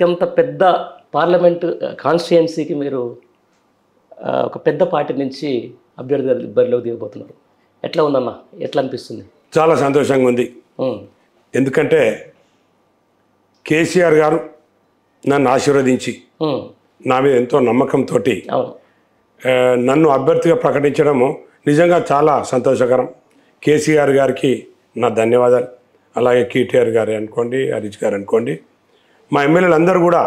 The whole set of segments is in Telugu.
ఇంత పెద్ద పార్లమెంట్ కాన్స్టిట్యుయెన్సీకి మీరు ఒక పెద్ద పార్టీ నుంచి అభ్యర్థిగా బరిలోకి దిగబోతున్నారు. ఎట్లా ఉందన్న? ఎట్లా అనిపిస్తుంది? చాలా సంతోషంగా ఉంది. ఎందుకంటే కేసీఆర్ గారు నన్ను ఆశీర్వదించి నా మీద ఎంతో నమ్మకంతో నన్ను అభ్యర్థిగా ప్రకటించడము నిజంగా చాలా సంతోషకరం. కేసీఆర్ గారికి నా ధన్యవాదాలు. అలాగే కేటీఆర్ గారు అనుకోండి, హరీష్ గారు అనుకోండి, మా ఎమ్మెల్యేలు అందరూ కూడా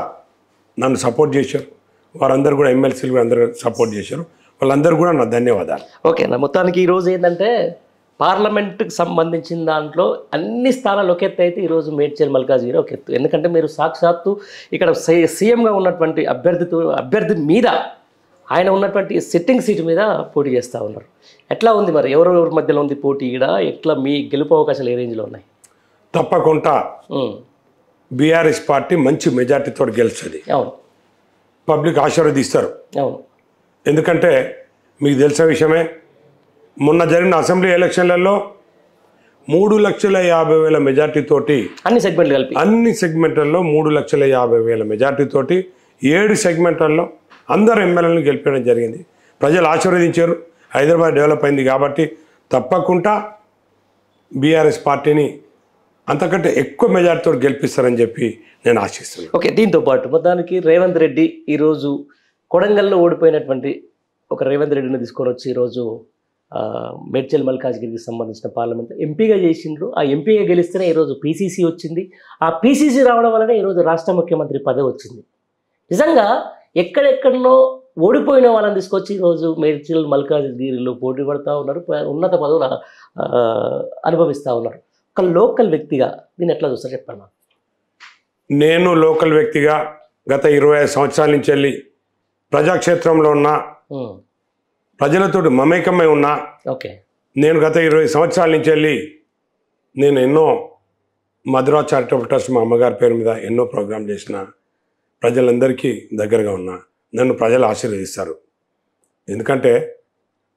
నన్ను సపోర్ట్ చేశారు. వారందరూ కూడా ఎమ్మెల్సీలు కూడా అందరూ సపోర్ట్ చేశారు. వాళ్ళందరూ కూడా నా ధన్యవాదాలు. ఓకే అన్న, మొత్తానికి ఈరోజు ఏంటంటే పార్లమెంట్కి సంబంధించిన దాంట్లో అన్ని స్థానాలు ఒక ఎత్తు అయితే ఈరోజు మేడ్చల్ మల్కాజ్గిరి ఒక ఎత్తు. ఎందుకంటే మీరు సాక్షాత్తు ఇక్కడ సీఎంగా ఉన్నటువంటి అభ్యర్థి మీద ఆయన ఉన్నటువంటి సిట్టింగ్ సీట్ మీద పోటీ చేస్తూ ఉన్నారు. ఎట్లా ఉంది మరి? ఎవరెవరి మధ్యలో ఉంది పోటీ? ఇక్కడ ఎట్లా మీ గెలుపు అవకాశాలు ఏ రేంజ్లో ఉన్నాయి? తప్పకుండా బీఆర్ఎస్ పార్టీ మంచి మెజార్టీతో గెలుస్తుంది. అవును, పబ్లిక్ ఆశీర్వదిస్తారు. అవును, ఎందుకంటే మీకు తెలిసిన విషయమే, మొన్న జరిగిన అసెంబ్లీ ఎలక్షన్లలో 3,50,000 మెజార్టీతోటి అన్ని సెగ్మెంట్లు కలిపి అన్ని సెగ్మెంట్లలో 3,50,000 మెజార్టీతోటి 7 సెగ్మెంట్లలో అందరు ఎమ్మెల్యేలను గెలిపడం జరిగింది. ప్రజలు ఆశీర్వదించారు. హైదరాబాద్ డెవలప్ అయింది కాబట్టి తప్పకుండా బీఆర్ఎస్ పార్టీని అంతకంటే ఎక్కువ మెజార్టీతో గెలిపిస్తారని చెప్పి నేను ఆశిస్తున్నాను. ఓకే, దీంతో పాటు మొత్తానికి రేవంత్ రెడ్డి ఈరోజు కొడంగల్లో ఓడిపోయినటువంటి ఒక రేవంత్ రెడ్డిని తీసుకొని వచ్చి ఈరోజు మేడ్చల్ మల్కాజ్గిరికి సంబంధించిన పార్లమెంట్ ఎంపీగా చేసిండ్రు. ఆ ఎంపీగా గెలిస్తేనే ఈరోజు పీసీసీ వచ్చింది. ఆ పీసీసీ రావడం వల్లనే ఈరోజు రాష్ట్ర ముఖ్యమంత్రి పదవి వచ్చింది. నిజంగా ఎక్కడెక్కడనో ఓడిపోయిన వాళ్ళని తీసుకొచ్చి ఈరోజు మేడ్చల్ మల్కాజ్గిరిలో పోటీ పడుతూ ఉన్నారు, ఉన్నత పదవులు అనుభవిస్తూ ఉన్నారు. ఒక లోకల్ వ్యక్తిగా దీన్ని ఎట్లా చూస్తారు చెప్పండి. నేను లోకల్ వ్యక్తిగా గత 25 సంవత్సరాల నుంచి వెళ్ళి ప్రజాక్షేత్రంలో ఉన్న ప్రజలతో మమేకమై ఉన్నా. ఓకే, నేను గత 20 సంవత్సరాల నుంచి వెళ్ళి నేను ఎన్నో మధురా చారిటబుల్ ట్రస్ట్ మా అమ్మగారి పేరు మీద ఎన్నో ప్రోగ్రాం చేసిన, ప్రజలందరికీ దగ్గరగా ఉన్నా. నన్ను ప్రజలు ఆశీర్వదిస్తారు. ఎందుకంటే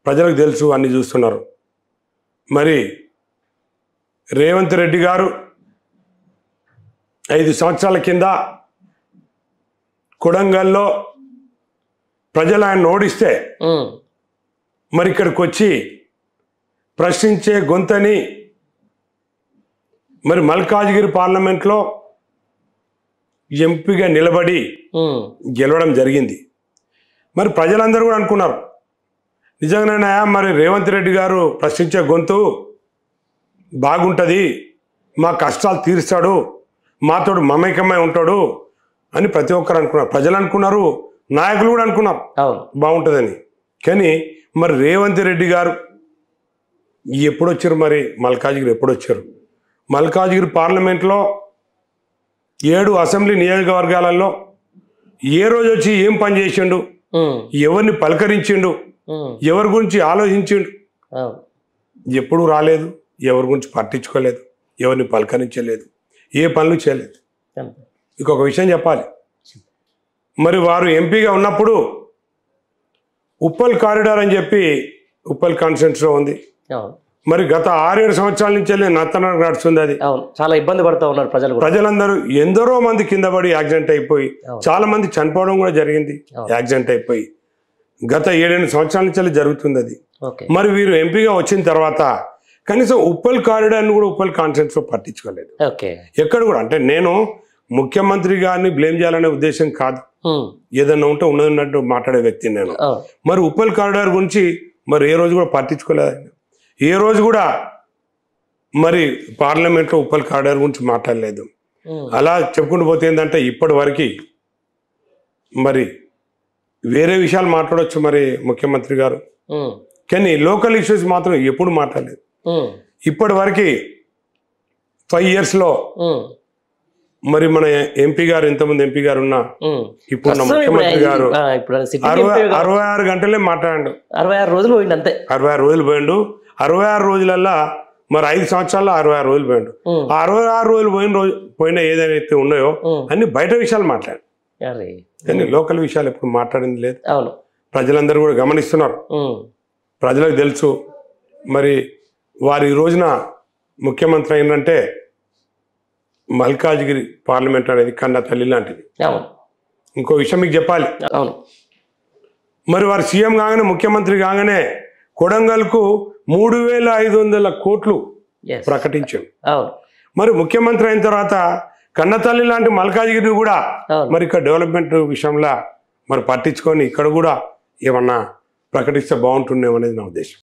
ప్రజలకు తెలుసు, అన్నీ చూస్తున్నారు. మరి రేవంత్ రెడ్డి గారు 5 సంవత్సరాల కింద కొడంగల్లో ప్రజలు ఆయన ఓడిస్తే మరి ఇక్కడికి వచ్చి ప్రశ్నించే గొంతని మరి మల్కాజ్గిరి పార్లమెంట్లో ఎంపీగా నిలబడి గెలవడం జరిగింది. మరి ప్రజలందరూ కూడా అనుకున్నారు, నిజంగానే మరి రేవంత్ రెడ్డి గారు ప్రశ్నించే గొంతు బాగుంటుంది, మా కష్టాలు తీరుస్తాడు, మాతోడు మమేకమై ఉంటాడు అని ప్రతి ఒక్కరు అనుకున్నారు. ప్రజలు అనుకున్నారు, నాయకులు కూడా అనుకున్నారు బాగుంటుందని. కానీ మరి రేవంత్ రెడ్డి గారు ఎప్పుడు వచ్చారు? మరి మల్కాజ్గిరి ఎప్పుడు వచ్చారు? మల్కాజ్గిరి పార్లమెంట్లో 7 అసెంబ్లీ నియోజకవర్గాలలో ఏ రోజు వచ్చి ఏం పని చేసిండు, ఎవరిని పలకరించిండు, ఎవరి గురించి ఆలోచించిండు? ఎప్పుడు రాలేదు. ఎవరి గురించి పట్టించుకోలేదు, ఎవరిని పలకరించలేదు, ఏ పనులు చేయలేదు. ఇంకొక విషయం చెప్పాలి, మరి వారు ఎంపీగా ఉన్నప్పుడు ఉప్పల్ కారిడార్ అని చెప్పి ఉప్పల్ కాన్స్టిట్యున్సీలో ఉంది. మరి గత 6-7 సంవత్సరాల నుంచి వెళ్ళి నత్తన నడుస్తుంది. అది చాలా ఇబ్బంది పడుతూ ఉన్నారు ప్రజలందరూ. ఎందరో మంది కింద పడి యాక్సిడెంట్ అయిపోయి చాలా మంది చనిపోవడం కూడా జరిగింది. యాక్సిడెంట్ అయిపోయి గత 7-8 సంవత్సరాల నుంచి వెళ్ళి జరుగుతుంది అది. మరి వీరు ఎంపీగా వచ్చిన తర్వాత కనీసం ఉప్పల్ కారిడార్ని కూడా ఉప్పల్ కాన్స్టిట్యున్సీలో పట్టించుకోలేదు. ఎక్కడ కూడా. అంటే నేను ముఖ్యమంత్రి గారిని బ్లేమ్ చేయాలనే ఉద్దేశం కాదు, ఏదన్నా ఉంటే ఉన్నట్టు మాట్లాడే వ్యక్తిని నేను. మరి ఉప్పల్ కారిడార్ గురించి మరి ఏ రోజు కూడా పట్టించుకోలేదు. ఏ రోజు కూడా మరి పార్లమెంట్లో ఉప్పల్ కారిడార్ గురించి మాట్లాడలేదు. అలా చెప్పుకుంటూ పోతే ఏంటంటే ఇప్పటి వరకు మరి వేరే విషయాలు మాట్లాడవచ్చు మరి ముఖ్యమంత్రి గారు, కానీ లోకల్ ఇష్యూస్ మాత్రం ఎప్పుడు మాట్లాడలేదు. ఇప్పటి వరకు 5 yearsలో మరి మన ఎంపీ గారు, ఇంతమంది ఎంపీ గారు ఉన్నా ఇప్పుడు ముఖ్యమంత్రి గారు 66 గంటలే మాట్లాడండు. 66 రోజులు పోయిండు అంతే. 66 రోజులు పోయిండు. 66 రోజులల్లా మరి 5 సంవత్సరాల్లో 66 రోజులు పోయిండు. 66 రోజులు పోయిన ఏదైతే ఉన్నాయో అన్ని బయట విషయాలు మాట్లాడు, కానీ లోకల్ విషయాలు ఎప్పుడు మాట్లాడింది లేదు. ప్రజలందరూ కూడా గమనిస్తున్నారు. ప్రజలకు తెలుసు మరి వారు ఈ రోజున ముఖ్యమంత్రి అయినంటే మల్కాజ్గిరి పార్లమెంట్ అనేది కన్న తల్లి లాంటిది. అవును. ఇంకో విషయం మీకు చెప్పాలి. అవును. మరి వారు సీఎం కాగానే ముఖ్యమంత్రి కాగానే కొడంగల్కు 3,500 కోట్లు ప్రకటించాం. అవును. మరి ముఖ్యమంత్రి అయిన తర్వాత కన్నతల్లి లాంటి మల్కాజ్గిరి కూడా మరి ఇక్కడ డెవలప్మెంట్ విషయంలో మరి పట్టించుకొని ఇక్కడ కూడా ఏమన్నా ప్రకటిస్తే బాగుంటుందేమనేది నా ఉద్దేశం.